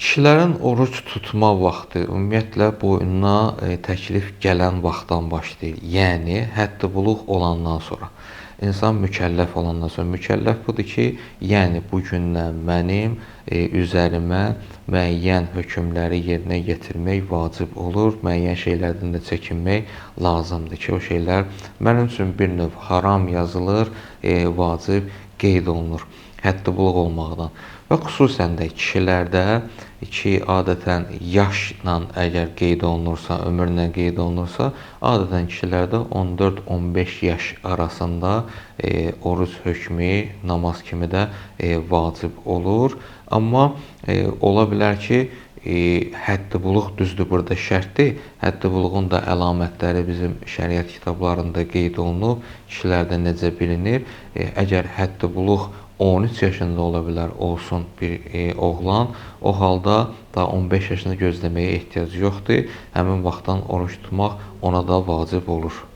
Kişilərin oruc tutma vaxtı ümumiyyətlə boynuna təklif gələn vaxtdan başlayır. Yəni hədd-buluğ olandan sonra. İnsan mükəlləf olandan sonra. Mükəlləf budur ki, yəni bu gündən mənim üzərimə müəyyən hökmləri yerinə yetirmək vacib olur. Müəyyən şeylərdən də çəkinmək lazımdır ki, o şeylər mənim üçün bir növ haram yazılır, vacib qeyd olunur hədd-buluğ olmaqdan. Və xüsusən də kişilərdə ki, adətən yaşla əgər qeyd olunursa, ömürlə qeyd olunursa, adətən kişilərdə 14-15 yaş arasında oruc hökmü namaz kimi də vacib olur. Amma ola bilər ki, hədd-buluğ düzdür, burada şərtdir. Hədd-buluğun da əlamətləri bizim şəriət kitablarında qeyd olunub. Kişilərdə necə bilinir? Əgər hədd-buluğ 13 yaşında ola bilər olsun bir oğlan, o halda daha 15 yaşını gözləməyə ehtiyac yoxdur. Həmin vaxtdan oruç tutmaq ona da vacib olur.